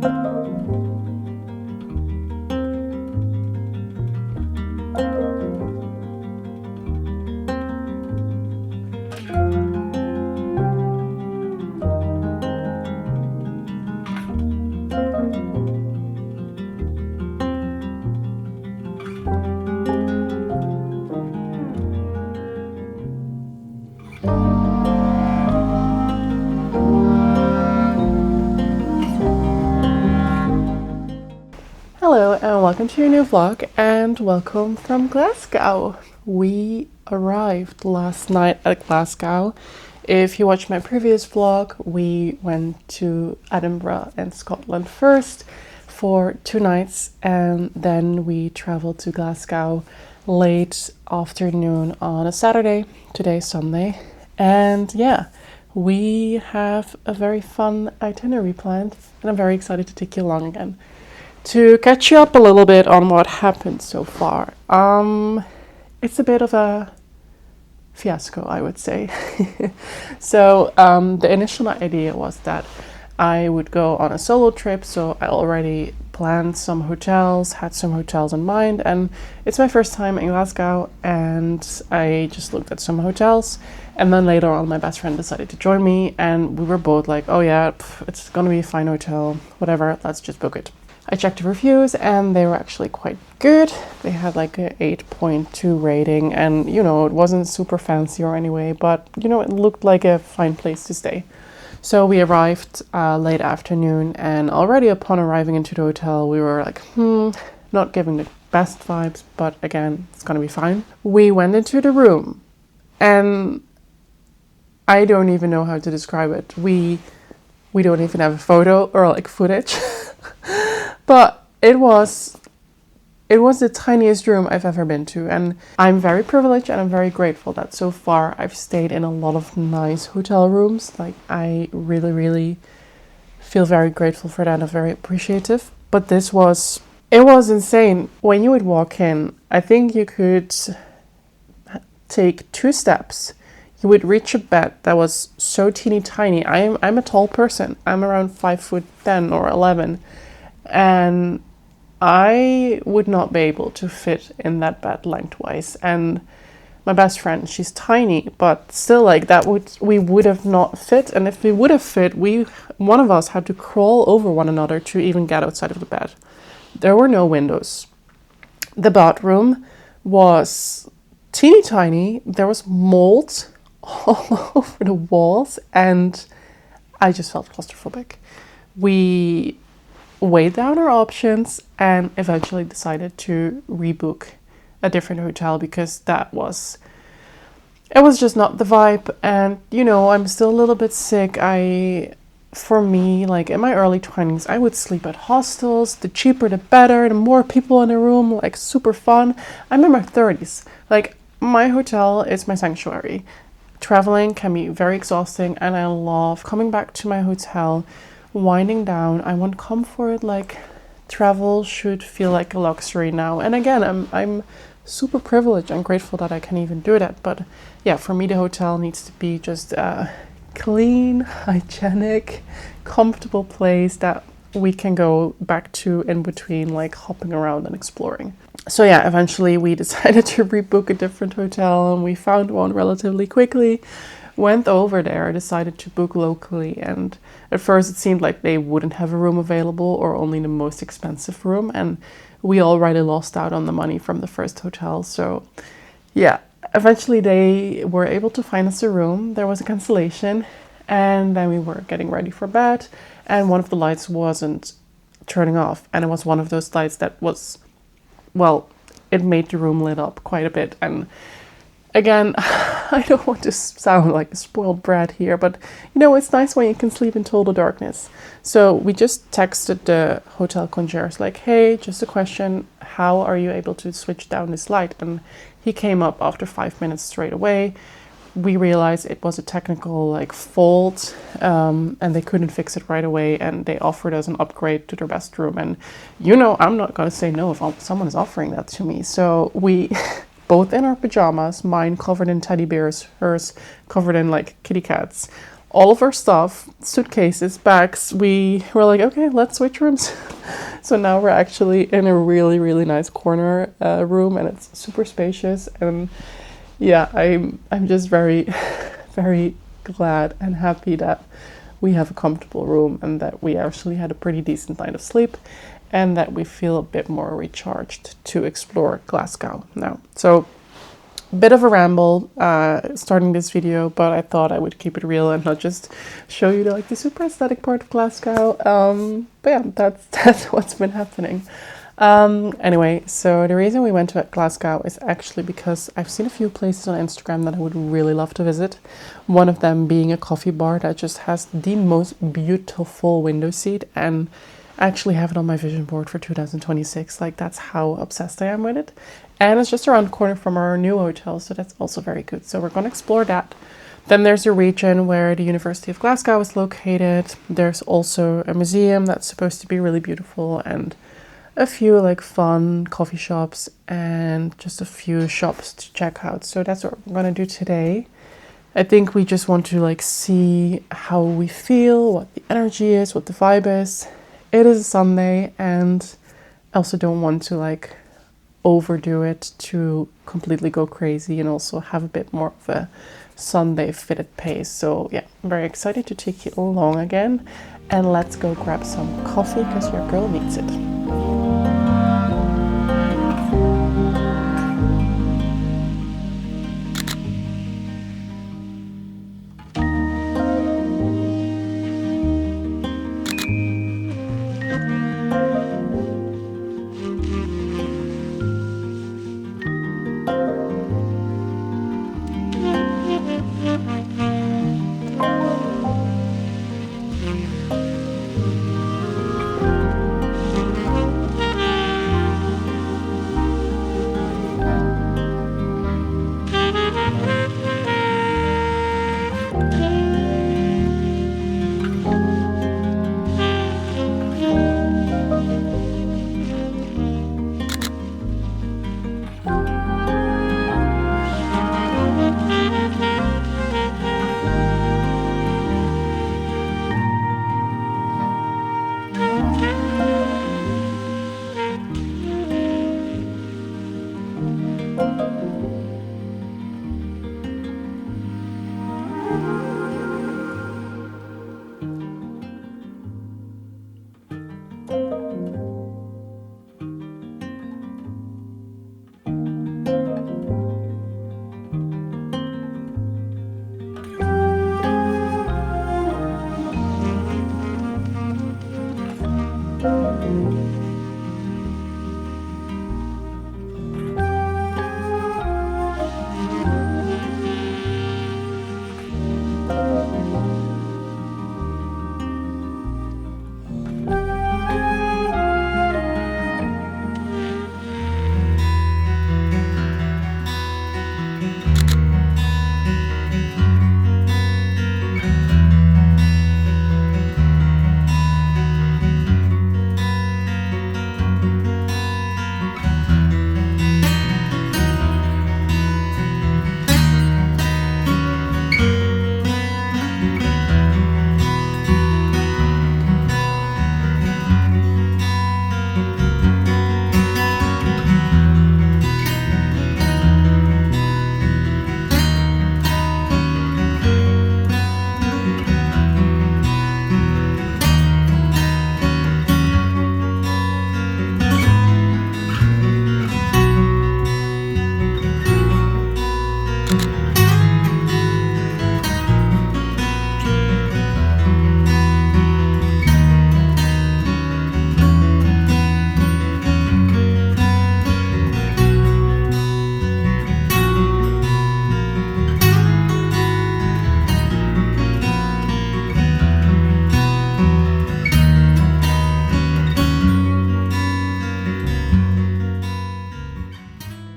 Hello and welcome to your new vlog, and welcome from Glasgow. We arrived last night at Glasgow. If you watched my previous vlog, we went to Edinburgh and Scotland first for 2 nights, and then we traveled to Glasgow late afternoon on a Saturday, today Sunday. And yeah, we have a very fun itinerary planned, and I'm very excited to take you along again. To catch you up a little bit on what happened so far, it's a bit of a fiasco, I would say. So the initial idea was that I would go on a solo trip, so I already planned some hotels, had some hotels in mind, and it's my first time in Glasgow, and I just looked at some hotels, and then later on my best friend decided to join me, and we were both like, oh yeah, it's gonna be a fine hotel, whatever, let's just book it. I checked the reviews and they were actually quite good. They had like a 8.2 rating, and you know, it wasn't super fancy or anyway, but you know, it looked like a fine place to stay. So we arrived late afternoon, and already upon arriving into the hotel, we were like, not giving the best vibes, but again, it's gonna be fine. We went into the room and I don't even know how to describe it. We don't even have a photo or like footage. But it was the tiniest room I've ever been to, and I'm very privileged and I'm very grateful that so far I've stayed in a lot of nice hotel rooms. Like, I really, really feel very grateful for that and very appreciative. But it was insane. When you would walk in, I think you could take 2 steps. You would reach a bed that was so teeny tiny. I'm a tall person. I'm around 5'10" or 11. And I would not be able to fit in that bed lengthwise. And my best friend, she's tiny, but still, like, we would have not fit. And if we would have fit, one of us had to crawl over one another to even get outside of the bed. There were no windows. The bathroom was teeny tiny. There was mold all over the walls, and I just felt claustrophobic. We weighed down our options and eventually decided to rebook a different hotel because it was just not the vibe. And you know, I'm still a little bit sick. For me, like in my early 20s, I would sleep at hostels. The cheaper the better, the more people in the room, like super fun. I'm in my 30s. Like, my hotel is my sanctuary. Traveling can be very exhausting, and I love coming back to my hotel, winding down. I want comfort. Like, travel should feel like a luxury now. And again, I'm super privileged and grateful that I can even do that. But yeah, for me, the hotel needs to be just a clean, hygienic, comfortable place that we can go back to in between, like hopping around and exploring. So yeah, eventually we decided to rebook a different hotel, and we found one relatively quickly. Went over there, decided to book locally, and at first it seemed like they wouldn't have a room available or only the most expensive room, and we already lost out on the money from the first hotel. So yeah, eventually they were able to find us a room. There was a cancellation, and then we were getting ready for bed, and one of the lights wasn't turning off, and it was one of those lights that was, well, it made the room lit up quite a bit. And again, I don't want to sound like a spoiled brat here, but you know, it's nice when you can sleep in total darkness. So we just texted the hotel concierge like, hey, just a question, how are you able to switch down this light? And he came up after 5 minutes straight away. We realized it was a technical fault, and they couldn't fix it right away, and they offered us an upgrade to their best room. And you know, I'm not going to say no if someone is offering that to me. So we both in our pajamas, mine covered in teddy bears, hers covered in kitty cats, all of our stuff, suitcases, bags. We were like, okay, let's switch rooms. So now we're actually in a really, really nice corner room, and it's super spacious. And yeah, I'm just very, very glad and happy that we have a comfortable room and that we actually had a pretty decent night of sleep and that we feel a bit more recharged to explore Glasgow now. So a bit of a ramble starting this video, but I thought I would keep it real and not just show you like the super aesthetic part of Glasgow. But yeah, that's what's been happening. Anyway, so the reason we went to Glasgow is actually because I've seen a few places on Instagram that I would really love to visit. One of them being a coffee bar that just has the most beautiful window seat, and I actually have it on my vision board for 2026. Like, that's how obsessed I am with it. And it's just around the corner from our new hotel, so that's also very good. So we're going to explore that. Then there's a region where the University of Glasgow is located. There's also a museum that's supposed to be really beautiful, and a few like fun coffee shops and just a few shops to check out. So that's what we're gonna do today. I think we just want to like see how we feel, what the energy is, what the vibe is. It is a Sunday, and I also don't want to like overdo it to completely go crazy, and also have a bit more of a Sunday fitted pace. So yeah, I'm very excited to take you along again, and let's go grab some coffee because your girl needs it.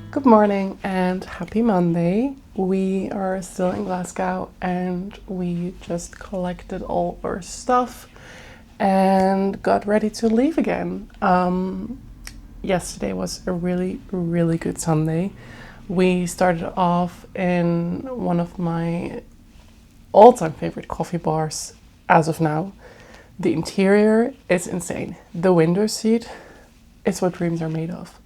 Good morning and happy Monday. We are still in Glasgow and we just collected all our stuff and got ready to leave again. Yesterday was a really, really good Sunday. We started off in one of my all-time favorite coffee bars as of now. The interior is insane. The window seat is what dreams are made of.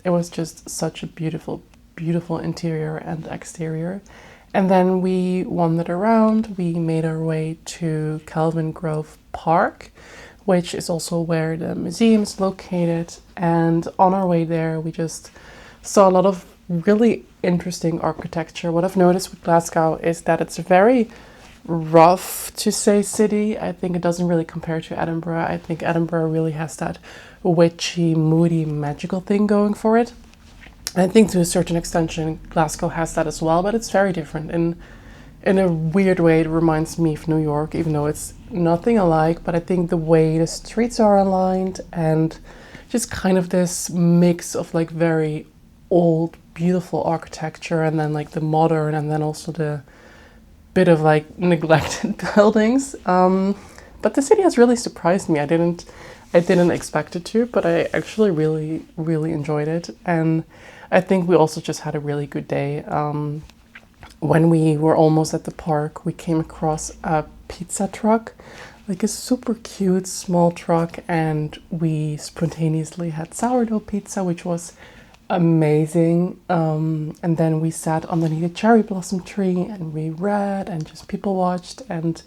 It was just such a beautiful, beautiful interior and exterior. And then we wandered around. We made our way to Kelvingrove Park, which is also where the museum is located. And on our way there, we just saw a lot of really interesting architecture. What I've noticed with Glasgow is that it's a very rough, to say, city. I think it doesn't really compare to Edinburgh. I think Edinburgh really has that witchy, moody, magical thing going for it. I think to a certain extent Glasgow has that as well, but it's very different. In a weird way, it reminds me of New York, even though it's nothing alike. But I think the way the streets are aligned and just kind of this mix of like very old, beautiful architecture and then like the modern and then also the bit of like neglected buildings. But the city has really surprised me. I didn't expect it to, but I actually really, really enjoyed it. And I think we also just had a really good day. When we were almost at the park, we came across a pizza truck, like a super cute small truck, and we spontaneously had sourdough pizza, which was amazing. And then we sat underneath a cherry blossom tree and we read and just people watched, and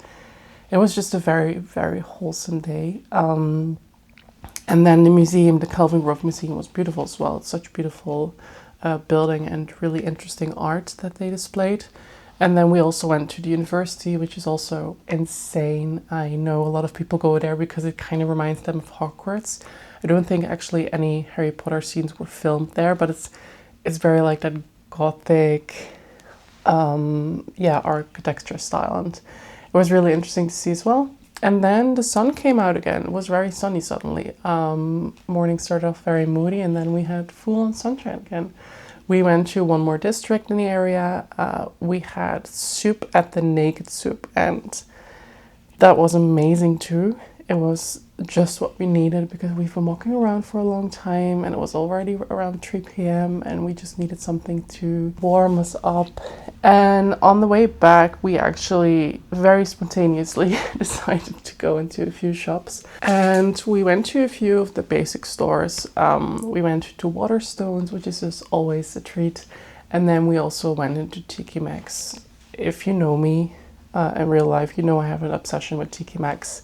it was just a very, very wholesome day. And then the museum, the Kelvingrove Museum, was beautiful as well. It's such a beautiful building and really interesting art that they displayed. And then we also went to the university, which is also insane. I know a lot of people go there because it kind of reminds them of Hogwarts. I don't think actually any Harry Potter scenes were filmed there, but it's very like that gothic, architecture style, and it was really interesting to see as well. And then the sun came out again. It was very sunny suddenly. Morning started off very moody, and then we had full-on sunshine again. We went to one more district in the area. We had soup at the Naked Soup, and that was amazing too. It was just what we needed because we've been walking around for a long time and it was already around 3 p.m. and we just needed something to warm us up. And on the way back, we actually very spontaneously decided to go into a few shops. And we went to a few of the basic stores. We went to Waterstones, which is just always a treat. And then we also went into TK Maxx. If you know me in real life, you know I have an obsession with TK Maxx.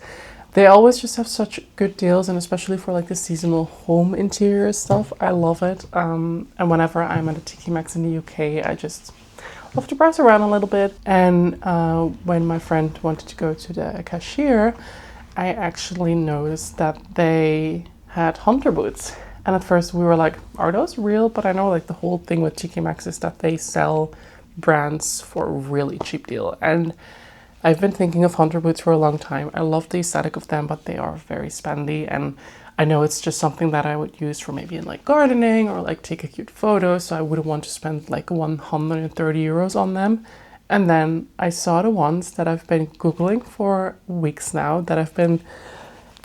They always just have such good deals, and especially for like the seasonal home interior stuff, I love it. And whenever I'm at a TK Maxx in the UK, I just love to browse around a little bit. And when my friend wanted to go to the cashier, I actually noticed that they had hunter boots. And at first we were like, are those real? But I know like the whole thing with TK Maxx is that they sell brands for a really cheap deal. And I've been thinking of hunter boots for a long time. I love the aesthetic of them, but they are very spendy, and I know it's just something that I would use for maybe in like gardening or like take a cute photo, so I wouldn't want to spend like 130 euros on them. And then I saw the ones that I've been Googling for weeks now, that I've been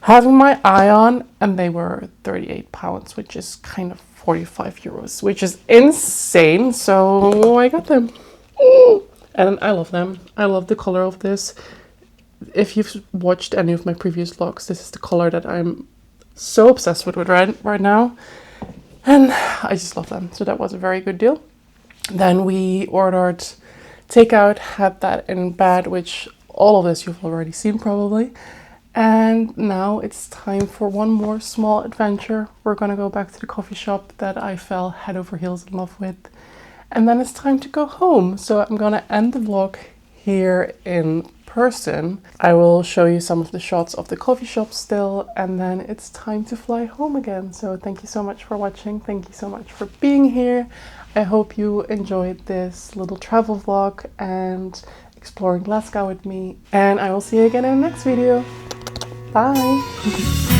having my eye on, and they were £38, which is kind of 45 euros, which is insane. So I got them. And I love them. I love the color of this. If you've watched any of my previous vlogs, this is the color that I'm so obsessed with right now. And I just love them. So that was a very good deal. Then we ordered takeout, had that in bed, which all of this you've already seen probably. And now it's time for one more small adventure. We're gonna go back to the coffee shop that I fell head over heels in love with. And then it's time to go home. So I'm gonna end the vlog here in person. I will show you some of the shots of the coffee shop still, and then it's time to fly home again. So thank you so much for watching. Thank you so much for being here. I hope you enjoyed this little travel vlog and exploring Glasgow with me. And I will see you again in the next video. Bye.